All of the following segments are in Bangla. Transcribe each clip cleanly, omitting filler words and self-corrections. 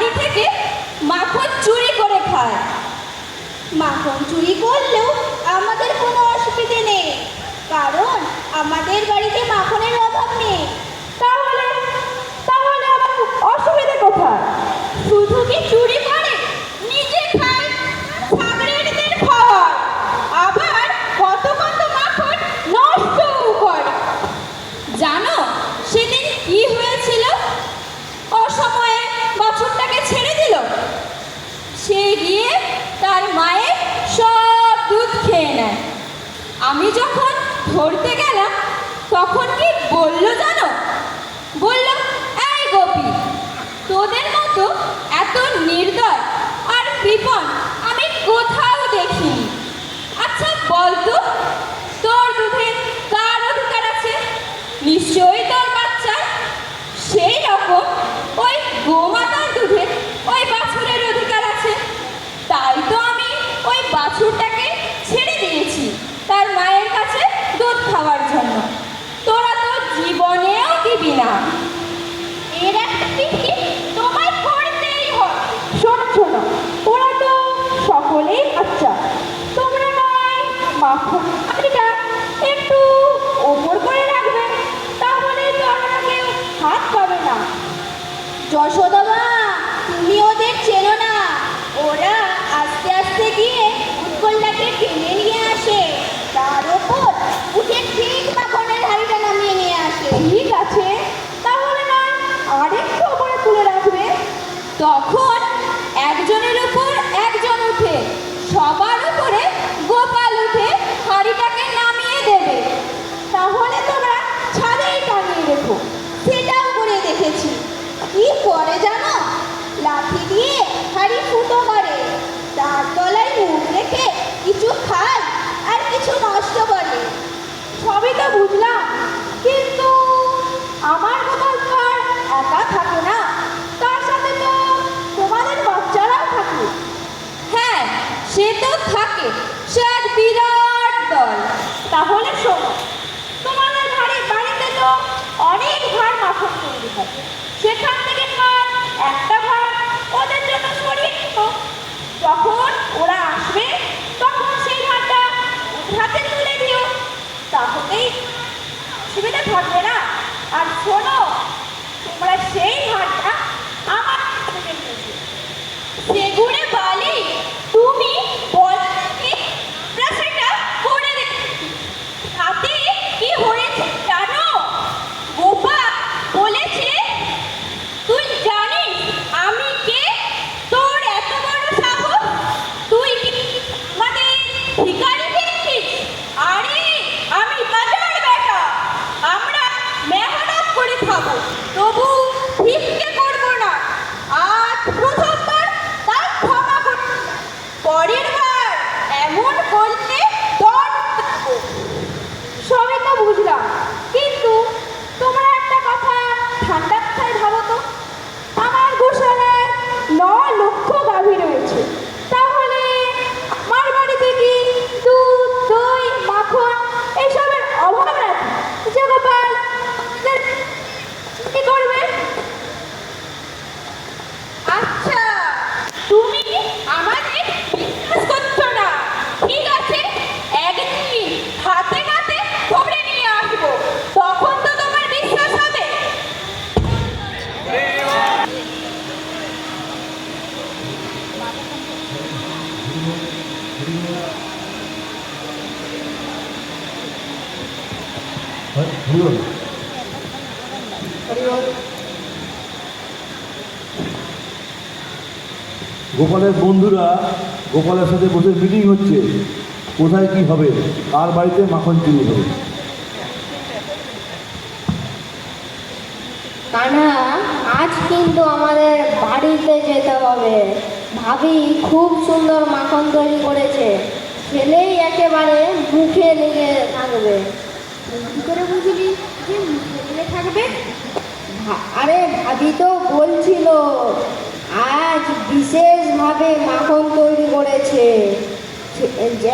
বাড়ি থেকে মাখন চুরি করে খায়। মাখন চুরি করলেও আমাদের কোনো অসুবিধে নেই, কারণ আমাদের বাড়িতে মাখনের অভাব নেই। তাহলে তাহলে আবার অসুবিধা কোথায়? শুধু কি চুরি করে, নিজে খায়, ছাগলেরদের খাওয়ায়, আবার কত কত মাখন নষ্টও করে। জানো সেদিন কি হয়েছিল? অসময়ে বাছুরটাকে ছেড়ে দিল। সে গিয়ে তার মায়ের সব দুধ খেয়ে নেয়। আমি যখন ধরতে গেলাম তখন কি বলল জানো? বলল, এই গোপী, তোদের মতো এত নির্দয় আর কৃপণ আমি কোথাও দেখিনি। আচ্ছা বলতো, তোর দুধে কার অধিকার আছে? নিশ্চয়ই তোর বাচ্চার। সেই রকম ওই গোমাতার দুধে ওই বাছুরের অধিকার আছে। তাই তো আমি ওই বাছুরটাকে ছেড়ে দিয়েছি তার মায়ের কাছে দুধ খাওয়ার জন্য। তোরা তো জীবনেও দিবি না। এর একটা পিঠে তোমায় করতেই হয়। শোনো শোনো, ওরা তো সকলেই বাচ্চা। তোমরা নয় মাখন এটা একটু ওপর করে রাখবে, তাহলে তো আমরা কেউ হাত পাবে না। যশোদা মা, তুমি ওদের চেনো না। ওরা আস্তে আস্তে গিয়ে উৎকলটাকে টেনে নিয়ে আসে, তার ওপর উঠে ঠিক মাখনের হাড়িটা নামিয়ে নিয়ে আসে। ঠিক আছে, তাহলে না আরেকটু ওপরে তুলে রাখবে। তখন একজনের উপর একজন উঠে সবার উপরে গোপাল উঠে হাড়িটাকে নামিয়ে দেবে। তাহলে তোমরা ছাদেই টাঙিয়ে রেখো। সেটাও করে দেখেছি। কি করে জানো? লাঠি দিয়ে হাড়ি ফুটো করে, তার তলায় মুখ রেখে কিছু খায় আর কিছু নষ্ট করে। সবই তো বুঝলাম, কিন্তু আমার গোপাল তো আর একা থাকে না, তার সাথে তো তোমাদের বাচ্চারাও থাকে। হ্যাঁ, সে তো থাকে, সে এক বিরাট দল। তাহলে শোনো, তোমাদের বাড়িতে তো অনেক ভার মাখন তৈরি হয়, সেখান থেকে ভার একটা ভার ওদের জন্য সরিয়ে নিও। যখন ওরা আসবে তখন সেই ভারটা ওদের হাতে তুলে দিও, তাহলেই অসুবিধা থাকবে না। আর শোনো, তোমরা সেই ভারটা আমার থেকে নেবে। সেগুড়ে বালি, তুমি বলতে আমরা সেটা করে দেখেছি। তাতে কি হয়েছে জানো? গোপাল বলেছে, তুই জানিস আমি কে? তোর এত বড় সাহস! তুই কি মানে ভিখারি দেখছিস? আরে আমি বাজার বেটা, আমরা মেহনত করে খাবো, তবু ভিক্ষে করবো না। আজ প্রথমবার তার ক্ষমা করতে, পরের বার এমন করলে দণ্ড দেবো। সবই তো বুঝলাম, কিন্তু তোমরা একটা কথা ঠান্ডা মাথায় ভাবো তো। আমার গোশালায় 9 লক্ষ গাভী রয়েছে, তাহলে আমার বাড়িতে কি দুধ, দই, মাখন এসবের অভাব রাখি যে গোপাল আমাদের কি করবে? আচ্ছা, তুমি আমাদের বিশ্বাস করছো না? ঠিক আছে, একদিন হাতে হাতে ধরে নিয়ে আসবো, তখন তো তোমার বিশ্বাস হবে। গোপালের বন্ধুরা গোপালের সাথে বসে মিটিং হচ্ছে, কোথায় কি হবে, কার বাড়িতে মাখন চুরি হবে। কানা, আজ কিন্তু আমাদের বাড়িতে যেতে হবে। ভাবি খুব সুন্দর মাখন তৈরি করেছে, ছেলেই একেবারে মুখে লেগে থাকবে। কি করে বুঝলি যে মুখে লেগে থাকবে? আরে ভাবি তো বলছিল আজ বিশেষভাবে মাখন তৈরি করেছে,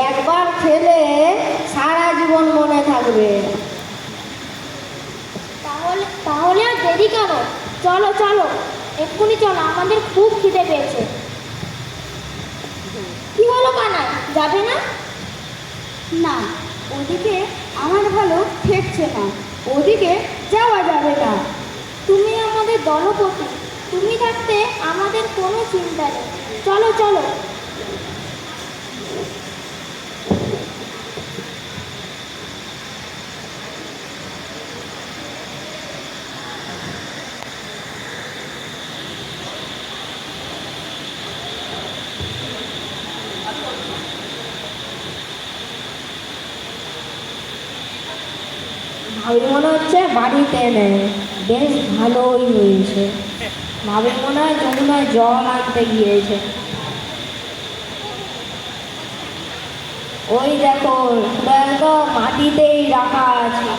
একবার খেলে সারা জীবন মনে থাকবে। তাহলে আর দেরি কেন? চলো চলো, এক্ষুনি চলো, আমাদের খুব খিদে পেয়েছে। কি হলো কানা, যাবে না? না, ওদিকে আমার ভালো ঠেকছে না, ওদিকে যাওয়া যাবে না। তুমি আমাদের দলপতি, তুমি থাকতে আমাদের কোনো চিন্তা নেই। চলো চলো। ভাবি মনে হচ্ছে বাড়িতে নেই, বেশ ভালোই হয়েছে। ভাবি মনে হয় যমুনায় জল আনতে গিয়েছে। ওই দেখো, একদম মাটিতেই রাখা আছে।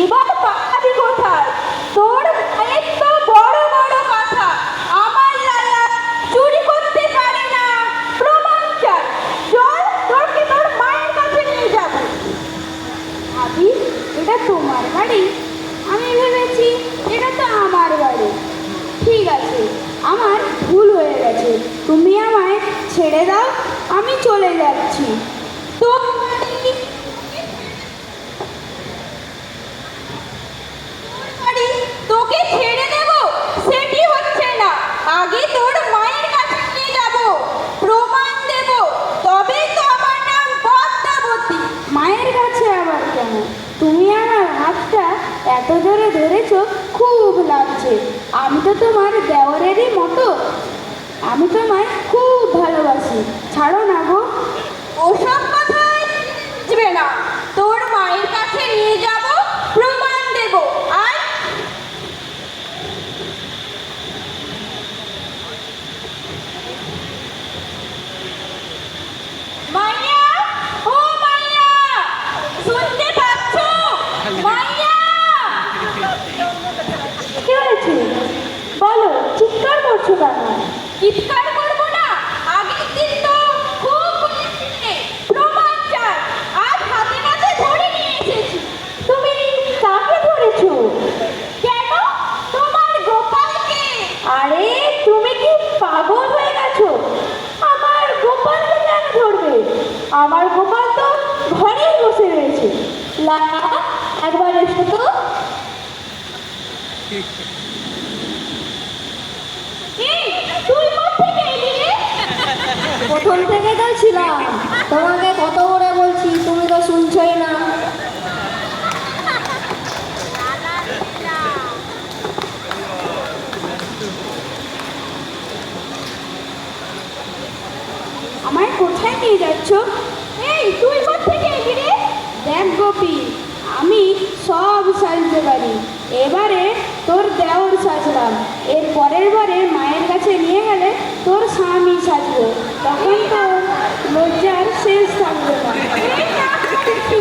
এবার পাকাবি কোথায়? তোর মায়ের তো বড় বড় কথা, আমার লালা চুরি করতে পারে না, প্রমাণ চাই। চল, তোকে তোর মায়ের কাছে নিয়ে যাব। ভাবি, এটা তোমার বাড়ি? আমি ভেবেছি এটা তো আমার বাড়ি। ঠিক আছে, আমার ভুল হয়ে গেছে, তুমি আমায় ছেড়ে দাও, আমি চলে যাচ্ছি। তোর বাড়ি তোকে ছেড়ে দেব সেটি হচ্ছে না, আগে তোর মায়ের কাছে নিয়ে যাব, প্রমাণ দেব, তবেই তো আমার নাম পদ্মাবতী। মায়ের কাছে আবার কেন? তুমি আমার হাতটা এত জোরে ধরেছো, খুব লাগছে। আমি তো তোমার দেওরেরই মতো, আমি তোমায় খুব ভালোবাসি, ছাড়ো না গো। ওসব কথাই বুঝবে না, তোর মায়ের কাছে নিয়ে যাব, প্রমাণ দেব। আর মাইয়া, ও মাইয়া, শুনতে পাচ্ছ? মাইয়া, কি হয়েছে বলো, চিৎকার করছো কেন? চিৎকার করবো না, আগের দিন তো খুব বলেছিলে, প্রমাণ চাই, আজ হাতে নাতে ধরে নিয়ে এসেছি। তুমি কাকে ধরেছো? কেন? তোমার গোপালকে। আরে তুমি কি পাগল হয়ে গেছো? আমার গোপালকে কেন ধরবে? আমার গোপাল তো ঘরেই বসে রয়েছে। লালা, একবার এসো তো। এই, তুই কোত্থেকে এলি রে? প্রথম থেকে তো ছিলাম, তোমাকে কত করে বলছি, তুমি তো শুনছই না। আমায় কোথায় নিয়ে যাচ্ছ? এই, তুই কোত্থেকে এলি রে? দেখ গোপী, আমি সব সাজতে পারি। এবারে তোর দেওর সাজলাম, এর পরের বারে মায়ের কাছে নিয়ে গেলে তোর স্বামী সাজবো, তখন তোর লজ্জার শেষ থাকবে না। এই, না করেছি।